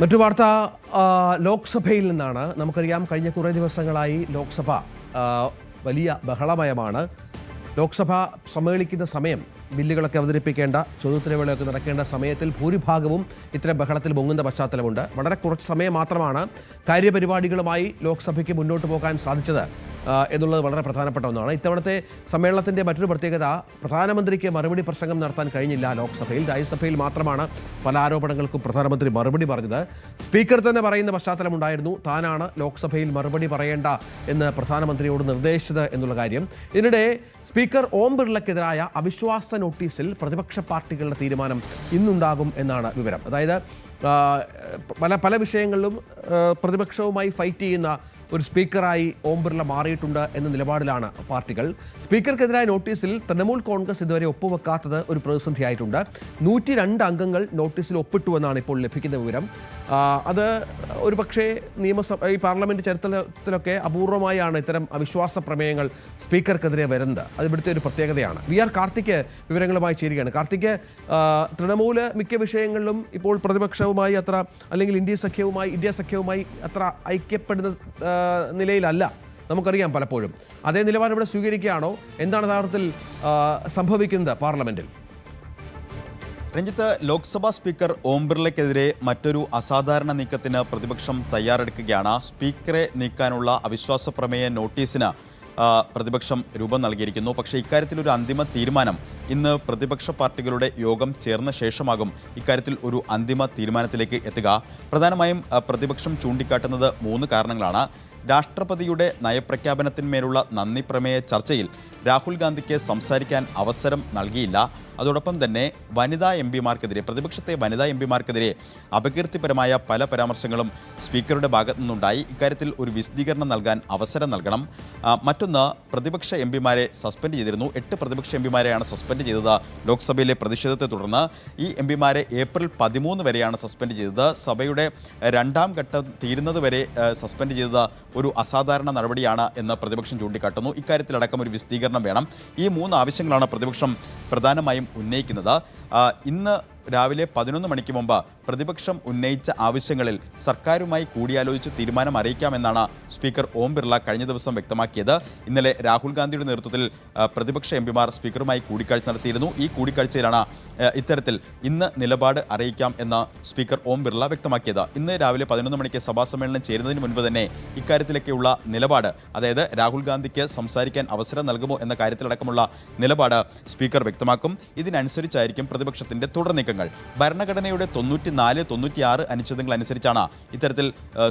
മറ്റു വാർത്ത ലോക്സഭയിൽ നിന്നാണ്. നമുക്കറിയാം, കഴിഞ്ഞ കുറേ ദിവസങ്ങളായി ലോക്സഭ വലിയ ബഹളമയമാണ്. ലോക്സഭ സമ്മേളിക്കുന്ന സമയം, ബില്ലുകളൊക്കെ അവതരിപ്പിക്കേണ്ട, ചോദ്യോത്തരവേളയൊക്കെ നടക്കേണ്ട സമയത്തിൽ ഭൂരിഭാഗവും ഇത്തരം ബഹളത്തിൽ മുങ്ങുന്ന പശ്ചാത്തലമുണ്ട്. വളരെ കുറച്ച് സമയം മാത്രമാണ് കാര്യപരിപാടികളുമായി ലോക്സഭയ്ക്ക് മുന്നോട്ട് പോകാൻ സാധിച്ചത് എന്നുള്ളത് വളരെ പ്രധാനപ്പെട്ട ഒന്നാണ്. ഇത്തവണത്തെ സമ്മേളനത്തിൻ്റെ മറ്റൊരു പ്രത്യേകത, പ്രധാനമന്ത്രിക്ക് മറുപടി പ്രസംഗം നടത്താൻ കഴിഞ്ഞില്ല ലോക്സഭയിൽ. രാജ്യസഭയിൽ മാത്രമാണ് പല ആരോപണങ്ങൾക്കും പ്രധാനമന്ത്രി മറുപടി പറഞ്ഞത്. സ്പീക്കർ തന്നെ പറയുന്ന പശ്ചാത്തലമുണ്ടായിരുന്നു, താനാണ് ലോക്സഭയിൽ മറുപടി പറയേണ്ട എന്ന് പ്രധാനമന്ത്രിയോട് നിർദ്ദേശിച്ചത് എന്നുള്ള കാര്യം. ഇതിനിടെ സ്പീക്കർ ഓം ബിർളയ്ക്കെതിരായ അവിശ്വാസ നോട്ടീസിൽ പ്രതിപക്ഷ പാർട്ടികളുടെ തീരുമാനം ഇന്നുണ്ടാകും എന്നാണ് വിവരം. അതായത് പല വിഷയങ്ങളിലും പ്രതിപക്ഷവുമായി ഫൈറ്റ് ചെയ്യുന്ന ഒരു സ്പീക്കറായി ഓം ബിർള മാറിയിട്ടുണ്ട് എന്ന നിലപാടിലാണ് പാർട്ടികൾ. സ്പീക്കർക്കെതിരായ നോട്ടീസിൽ തൃണമൂൽ കോൺഗ്രസ് ഇതുവരെ ഒപ്പുവെക്കാത്തത് ഒരു പ്രതിസന്ധിയായിട്ടുണ്ട്. 102 അംഗങ്ങൾ നോട്ടീസിൽ ഒപ്പിട്ടുവെന്നാണ് ഇപ്പോൾ ലഭിക്കുന്ന വിവരം. അത് ഒരു പക്ഷേ ഈ പാർലമെൻറ്റ് ചരിത്രത്തിലൊക്കെ അപൂർവമായാണ് ഇത്തരം അവിശ്വാസ പ്രമേയങ്ങൾ സ്പീക്കർക്കെതിരെ വരുന്നത്. അത് ഇവിടുത്തെ ഒരു പ്രത്യേകതയാണ്. VR കാർത്തിക് വിവരങ്ങളുമായി ചേരുകയാണ്. കാർത്തിക്, തൃണമൂല് മിക്ക വിഷയങ്ങളിലും ഇപ്പോൾ പ്രതിപക്ഷവുമായി അത്ര, അല്ലെങ്കിൽ ഇന്ത്യ സഖ്യവുമായി അത്ര ഐക്യപ്പെടുന്ന നിലയിലല്ല, നമുക്കറിയാം. പലപ്പോഴും അതേ നിലപാട് ഇവിടെ സ്വീകരിക്കുകയാണോ? എന്താണ് യഥാർത്ഥത്തിൽ സംഭവിക്കുന്നത് പാർലമെന്റിൽ? രഞ്ജിത്ത്, ലോക്സഭാ സ്പീക്കർ ഓം ബിർളയ്ക്കെതിരെ മറ്റൊരു അസാധാരണ നീക്കത്തിന് പ്രതിപക്ഷം തയ്യാറെടുക്കുകയാണ്. സ്പീക്കറെ നീക്കാനുള്ള അവിശ്വാസ പ്രമേയ നോട്ടീസിന് പ്രതിപക്ഷം രൂപം നൽകിയിരിക്കുന്നു. പക്ഷേ ഇക്കാര്യത്തിൽ ഒരു അന്തിമ തീരുമാനം ഇന്ന് പ്രതിപക്ഷ പാർട്ടികളുടെ യോഗം ചേർന്ന ശേഷമാകും ഇക്കാര്യത്തിൽ ഒരു അന്തിമ തീരുമാനത്തിലേക്ക് എത്തുക. പ്രധാനമായും പ്രതിപക്ഷം ചൂണ്ടിക്കാട്ടുന്നത് 3 കാരണങ്ങളാണ്. രാഷ്ട്രപതിയുടെ നയപ്രഖ്യാപനത്തിന്മേലുള്ള നന്ദി പ്രമേയ ചർച്ചയിൽ രാഹുൽ ഗാന്ധിക്ക് സംസാരിക്കാൻ അവസരം നൽകിയില്ല. അതോടൊപ്പം തന്നെ പ്രതിപക്ഷത്തെ വനിതാ എം പിമാർക്കെതിരെ അപകീർത്തിപരമായ പല പരാമർശങ്ങളും സ്പീക്കറുടെ ഭാഗത്തു നിന്നുണ്ടായി. ഇക്കാര്യത്തിൽ ഒരു വിശദീകരണം നൽകാൻ അവസരം നൽകണം. മറ്റൊന്ന്, പ്രതിപക്ഷ എം പിമാരെ സസ്പെൻഡ് ചെയ്തിരുന്നു. 8 പ്രതിപക്ഷ എം പിമാരെയാണ് സസ്പെൻഡ് ചെയ്തത് ലോക്സഭയിലെ പ്രതിഷേധത്തെ തുടർന്ന്. ഈ എം പിമാരെ ഏപ്രിൽ 13 വരെയാണ് സസ്പെൻഡ് ചെയ്തത്. സഭയുടെ 2ാം ഘട്ടം തീരുന്നത് വരെ സസ്പെൻഡ് ചെയ്തത് ഒരു അസാധാരണ നടപടിയാണ് എന്ന് പ്രതിപക്ഷം ചൂണ്ടിക്കാട്ടുന്നു. ഇക്കാര്യത്തിലടക്കം ഒരു വിശദീകരണം വേണം. ഈ 3 ആവശ്യങ്ങളാണ് പ്രതിപക്ഷം പ്രധാനമായും ഉന്നയിക്കുന്നത്. ഇന്ന് രാവിലെ 11 മണിക്ക് മുമ്പ് പ്രതിപക്ഷം ഉന്നയിച്ച ആവശ്യങ്ങളിൽ സർക്കാരുമായി കൂടിയാലോചിച്ച് തീരുമാനം അറിയിക്കാമെന്നാണ് സ്പീക്കർ ഓം ബിർള കഴിഞ്ഞ ദിവസം വ്യക്തമാക്കിയത്. ഇന്നലെ രാഹുൽ ഗാന്ധിയുടെ നേതൃത്വത്തിൽ പ്രതിപക്ഷ എം പിമാർ സ്പീക്കറുമായി കൂടിക്കാഴ്ച നടത്തിയിരുന്നു. ഈ കൂടിക്കാഴ്ചയിലാണ് ഇത്തരത്തിൽ ഇന്ന് നിലപാട് അറിയിക്കാം എന്ന് സ്പീക്കർ ഓം ബിർള വ്യക്തമാക്കിയത്. ഇന്ന് രാവിലെ 11 മണിക്ക് സഭാ സമ്മേളനം ചേരുന്നതിന് മുൻപ് തന്നെ ഇക്കാര്യത്തിലേക്കുള്ള നിലപാട്, അതായത് രാഹുൽ ഗാന്ധിക്ക് സംസാരിക്കാൻ അവസരം നൽകുമോ എന്ന കാര്യത്തിലടക്കമുള്ള നിലപാട് സ്പീക്കർ വ്യക്തമാക്കും. ഇതിനനുസരിച്ചായിരിക്കും പ്രതിപക്ഷത്തിന്റെ തുടർ നീക്കങ്ങൾ. ഭരണഘടനയുടെ 94, 96 അനുച്ഛേദങ്ങൾ അനുസരിച്ചാണ് ഇത്തരത്തിൽ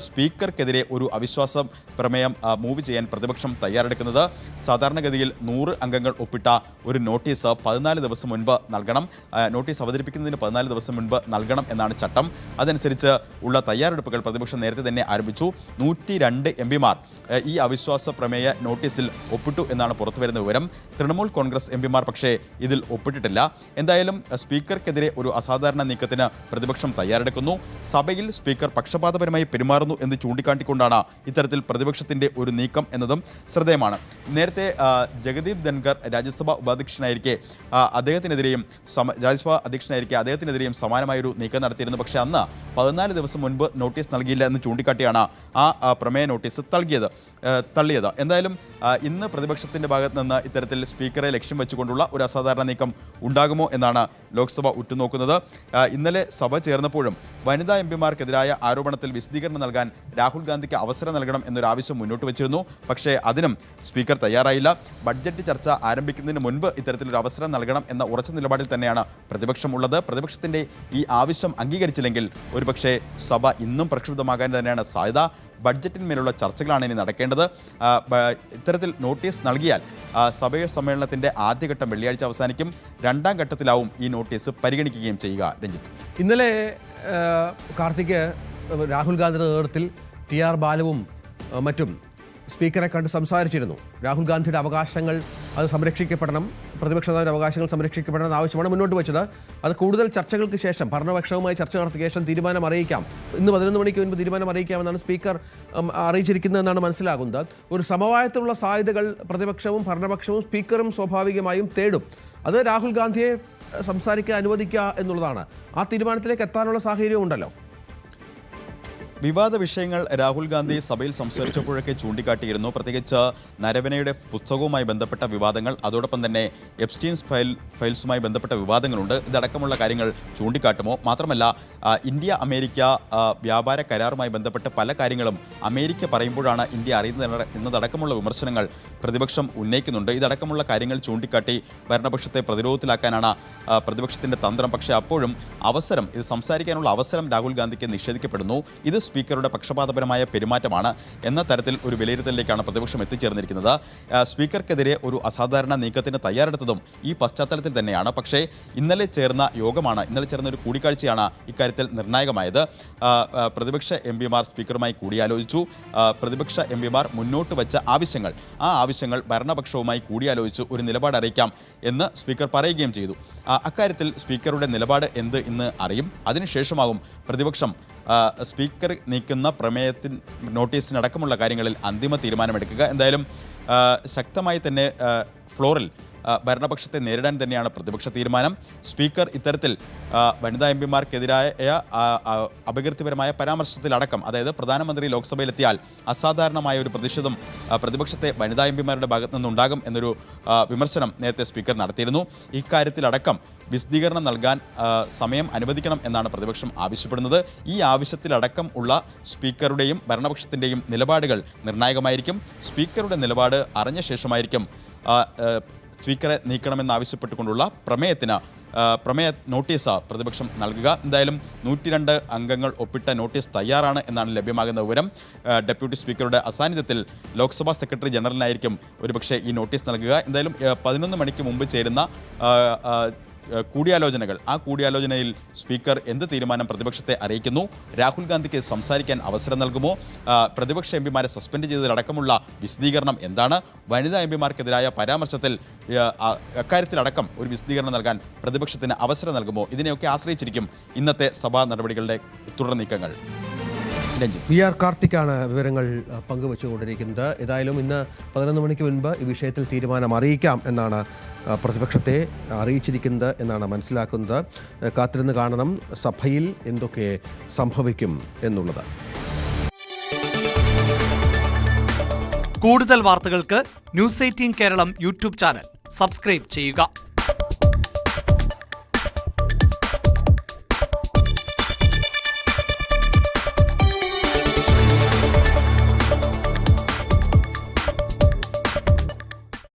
സ്പീക്കർക്കെതിരെ ഒരു അവിശ്വാസ പ്രമേയം മൂവ് ചെയ്യാൻ പ്രതിപക്ഷം തയ്യാറെടുക്കുന്നത്. സാധാരണഗതിയിൽ 100 അംഗങ്ങൾ ഒപ്പിട്ട ഒരു നോട്ടീസ് 14 ദിവസം മുൻപ് നൽകണം. നോട്ടീസ് അവതരിപ്പിക്കുന്നതിന് 14 ദിവസം മുൻപ് നൽകണം എന്നാണ് ചട്ടം. അതനുസരിച്ച് ഉള്ള തയ്യാറെടുപ്പുകൾ പ്രതിപക്ഷം നേരത്തെ തന്നെ ആരംഭിച്ചു. 102 എം പിമാർ ഈ അവിശ്വാസ പ്രമേയ നോട്ടീസിൽ ഒപ്പിട്ടു എന്നാണ് പുറത്തുവരുന്ന വിവരം. തൃണമൂൽ കോൺഗ്രസ് എം പിമാർ പക്ഷേ ഇതിൽ ഒപ്പിട്ടിട്ടില്ല. എന്തായാലും സ്പീക്കർക്കെതിരെ ഒരു അസാധാരണ നീക്കത്തിന് പ്രതിപക്ഷം തയ്യാറെടുക്കുന്നു. സഭയിൽ സ്പീക്കർ പക്ഷപാതപരമായി പെരുമാറുന്നു എന്ന് ചൂണ്ടിക്കാട്ടിക്കൊണ്ടാണ് ഇത്തരത്തിൽ പ്രതിപക്ഷത്തിന്റെ ഒരു നീക്കം എന്നതും ശ്രദ്ധേയമാണ്. നേരത്തെ ജഗദീപ് ധൻഖർ രാജ്യസഭാ അധ്യക്ഷനായിരിക്കെ സമാനമായൊരു നീക്കം നടത്തിയിരുന്നു. പക്ഷേ അന്ന് 14 ദിവസം മുൻപ് നോട്ടീസ് നൽകിയില്ല എന്ന് ചൂണ്ടിക്കാട്ടിയാണ് ആ പ്രമേയ നോട്ടീസ് തള്ളിയത്. എന്തായാലും ഇന്ന് പ്രതിപക്ഷത്തിന്റെ ഭാഗത്ത് നിന്ന് ഇത്തരത്തിൽ സ്പീക്കറെ ലക്ഷ്യം വെച്ചുകൊണ്ടുള്ള ഒരു അസാധാരണ നീക്കം ഉണ്ടാകുമോ എന്നാണ് ലോക്സഭ ഉറ്റുനോക്കുന്നത്. ഇന്നലെ സഭ ചേർന്നപ്പോഴും വനിതാ എം പിമാർക്കെതിരായ ആരോപണത്തിൽ വിശദീകരണം നൽകാൻ രാഹുൽ ഗാന്ധിക്ക് അവസരം നൽകണം എന്നൊരു ആവശ്യം മുന്നോട്ട് വെച്ചിരുന്നു. പക്ഷേ അതിനും സ്പീക്കർ തയ്യാറായില്ല. ബഡ്ജറ്റ് ചർച്ച ആരംഭിക്കുന്നതിന് മുൻപ് ഇത്തരത്തിലൊരു അവസരം നൽകണം എന്ന ഉറച്ച നിലപാടിൽ തന്നെയാണ് പ്രതിപക്ഷം ഉള്ളത്. പ്രതിപക്ഷത്തിന്റെ ഈ ആവശ്യം അംഗീകരിച്ചില്ലെങ്കിൽ ഒരുപക്ഷെ സഭ ഇന്നും പ്രക്ഷുബ്ധമാകാൻ തന്നെയാണ് സാധ്യത. ബഡ്ജറ്റിന്മേലുള്ള ചർച്ചകളാണ് ഇനി നടക്കേണ്ടത്. ഇത്തരത്തിൽ നോട്ടീസ് നൽകിയാൽ സമ്മേളനത്തിന്റെ ആദ്യഘട്ടം വെള്ളിയാഴ്ച അവസാനിക്കും. 2ാം ഘട്ടത്തിലാവും ഈ നോട്ടീസ് പരിഗണിക്കുകയും ചെയ്യുക. രഞ്ജിത്ത്, ഇന്നലെ കാർത്തിക്, രാഹുൽ ഗാന്ധിയുടെ നേതൃത്വത്തിൽ TR ബാലുവും മറ്റും സ്പീക്കറെ കണ്ട് സംസാരിച്ചിരുന്നു. രാഹുൽ ഗാന്ധിയുടെ അവകാശങ്ങൾ അത് സംരക്ഷിക്കപ്പെടണം, പ്രതിപക്ഷ നേതാവിന്റെ അവകാശങ്ങൾ സംരക്ഷിക്കപ്പെടണമെന്ന ആവശ്യമാണ് മുന്നോട്ട് വെച്ചത്. അത് കൂടുതൽ ചർച്ചകൾക്ക് ശേഷം, ഭരണപക്ഷവുമായി ചർച്ച നടത്തിയ ശേഷം തീരുമാനം അറിയിക്കാം, ഇന്ന് 11 മണിക്ക് മുൻപ് തീരുമാനം അറിയിക്കാമെന്നാണ് സ്പീക്കർ അറിയിച്ചിരിക്കുന്നതെന്നാണ് മനസ്സിലാകുന്നത്. ഒരു സമവായത്തിലുള്ള സാധ്യതകൾ പ്രതിപക്ഷവും ഭരണപക്ഷവും സ്പീക്കറും സ്വാഭാവികമായും തേടും. അത് രാഹുൽ ഗാന്ധിയെ സംസാരിക്കാൻ അനുവദിക്കുക എന്നുള്ളതാണ്. ആ തീരുമാനത്തിലേക്ക് എത്താനുള്ള സാഹചര്യം ഉണ്ടല്ലോ. വിവാദ വിഷയങ്ങൾ രാഹുൽ ഗാന്ധി സഭയിൽ സംസാരിച്ചപ്പോഴൊക്കെ ചൂണ്ടിക്കാട്ടിയിരുന്നു. പ്രത്യേകിച്ച് നരവനയുടെ പുസ്തകവുമായി ബന്ധപ്പെട്ട വിവാദങ്ങൾ, അതോടൊപ്പം തന്നെ എപ്സ്റ്റീൻസ് ഫയൽസുമായി ബന്ധപ്പെട്ട വിവാദങ്ങളുണ്ട്. ഇതടക്കമുള്ള കാര്യങ്ങൾ ചൂണ്ടിക്കാട്ടുമോ? മാത്രമല്ല, ഇന്ത്യ അമേരിക്ക വ്യാപാര കരാറുമായി ബന്ധപ്പെട്ട് പല കാര്യങ്ങളും അമേരിക്ക പറയുമ്പോഴാണ് ഇന്ത്യ അറിയുന്നത് എന്നതടക്കമുള്ള വിമർശനങ്ങൾ പ്രതിപക്ഷം ഉന്നയിക്കുന്നുണ്ട്. ഇതടക്കമുള്ള കാര്യങ്ങൾ ചൂണ്ടിക്കാട്ടി ഭരണപക്ഷത്തെ പ്രതിരോധത്തിലാക്കാനാണ് പ്രതിപക്ഷത്തിൻ്റെ തന്ത്രം. പക്ഷേ അപ്പോഴും ഇത് സംസാരിക്കാനുള്ള അവസരം രാഹുൽ ഗാന്ധിക്ക് നിഷേധിക്കപ്പെടുന്നു. ഇത് സ്പീക്കറുടെ പക്ഷപാതപരമായ പെരുമാറ്റമാണ് എന്ന തരത്തിൽ ഒരു വിലയിരുത്തലിലേക്കാണ് പ്രതിപക്ഷം എത്തിച്ചേർന്നിരിക്കുന്നത്. സ്പീക്കർക്കെതിരെ ഒരു അസാധാരണ നീക്കത്തിന് തയ്യാറെടുത്തതും ഈ പശ്ചാത്തലത്തിൽ തന്നെയാണ്. പക്ഷേ ഇന്നലെ ചേർന്ന ഒരു കൂടിക്കാഴ്ചയാണ് ഇക്കാര്യത്തിൽ നിർണായകമായത്. പ്രതിപക്ഷ എംപിമാർ സ്പീക്കറുമായി കൂടിയാലോചിച്ചു. പ്രതിപക്ഷ എംപിമാർ മുന്നോട്ട് വെച്ച ആ ആവശ്യങ്ങൾ ഭരണപക്ഷവുമായി കൂടിയാലോചിച്ച് ഒരു നിലപാട് അറിയിക്കാം എന്ന് സ്പീക്കർ പറയുകയും ചെയ്തു. അക്കാര്യത്തിൽ സ്പീക്കറുടെ നിലപാട് എന്ത് ഇന്ന് അറിയും. അതിനുശേഷമാകും പ്രതിപക്ഷം സ്പീക്കർ നീക്കുന്ന നോട്ടീസിനടക്കമുള്ള കാര്യങ്ങളിൽ അന്തിമ തീരുമാനമെടുക്കുക. എന്തായാലും ശക്തമായി തന്നെ ഫ്ലോറിൽ ഭരണപക്ഷത്തെ നേരിടാൻ തന്നെയാണ് പ്രതിപക്ഷ തീരുമാനം. സ്പീക്കർ ഇത്തരത്തിൽ വനിതാ എംപിമാർക്കെതിരായ അപകീർത്തിപരമായ പരാമർശത്തിലടക്കം, അതായത് പ്രധാനമന്ത്രി ലോക്സഭയിലെത്തിയാൽ അസാധാരണമായ ഒരു പ്രതിഷേധം പ്രതിപക്ഷത്തെ വനിതാ എംപിമാരുടെ ഭാഗത്തു നിന്നുണ്ടാകും എന്നൊരു വിമർശനം നേരത്തെ സ്പീക്കർ നടത്തിയിരുന്നു. ഇക്കാര്യത്തിലടക്കം വിശദീകരണം നൽകാൻ സമയം അനുവദിക്കണം എന്നാണ് പ്രതിപക്ഷം ആവശ്യപ്പെടുന്നത്. ഈ ആവശ്യത്തിലടക്കം ഉള്ള സ്പീക്കറുടെയും ഭരണപക്ഷത്തിൻ്റെയും നിലപാടുകൾ നിർണായകമായിരിക്കും. സ്പീക്കറുടെ നിലപാട് അറിഞ്ഞ ശേഷമായിരിക്കും സ്പീക്കറെ നീക്കണമെന്നാവശ്യപ്പെട്ടുകൊണ്ടുള്ള പ്രമേയ നോട്ടീസ് പ്രതിപക്ഷം നൽകുക. എന്തായാലും 102 അംഗങ്ങൾ ഒപ്പിട്ട നോട്ടീസ് തയ്യാറാണ് എന്നാണ് ലഭ്യമാകുന്ന വിവരം. ഡെപ്യൂട്ടി സ്പീക്കറുടെ അസാന്നിധ്യത്തിൽ ലോക്സഭാ സെക്രട്ടറി ജനറലിനായിരിക്കും ഒരുപക്ഷെ ഈ നോട്ടീസ് നൽകുക. എന്തായാലും 11 മണിക്ക് മുമ്പ് ചേരുന്ന കൂടിയാലോചനയിൽ സ്പീക്കർ എന്ത് തീരുമാനം പ്രതിപക്ഷത്തെ അറിയിക്കുന്നു? രാഹുൽ ഗാന്ധിക്ക് സംസാരിക്കാൻ അവസരം നൽകുമോ? പ്രതിപക്ഷ എംപിമാരെ സസ്പെൻഡ് ചെയ്തതടക്കമുള്ള വിശദീകരണം എന്താണ്? വനിതാ എംപിമാർക്കെതിരായ പരാമർശത്തിൽ അക്കാര്യത്തിലടക്കം ഒരു വിശദീകരണം നൽകാൻ പ്രതിപക്ഷത്തിന് അവസരം നൽകുമോ? ഇതിനെയൊക്കെ ആശ്രയിച്ചിരിക്കും ഇന്നത്തെ സഭാ നടപടികളുടെ തുടർ നീക്കങ്ങൾ. വി ആർ കാർത്തിക്കാണ് വിവരങ്ങൾ പങ്കുവച്ചുകൊണ്ടിരിക്കുന്നത്. ഏതായാലും ഇന്ന് 11 മണിക്ക് മുൻപ് ഈ വിഷയത്തിൽ തീരുമാനം അറിയിക്കാം എന്നാണ് പ്രതിപക്ഷത്തെ അറിയിച്ചിരിക്കുന്നത് എന്നാണ് മനസ്സിലാക്കുന്നത്. കാത്തിരുന്ന് കാണണം സഭയിൽ എന്തൊക്കെ സംഭവിക്കും എന്നുള്ളത്. കൂടുതൽ വാർത്തകൾക്ക് news 18 Keralam YouTube channel subscribe ചെയ്യുക.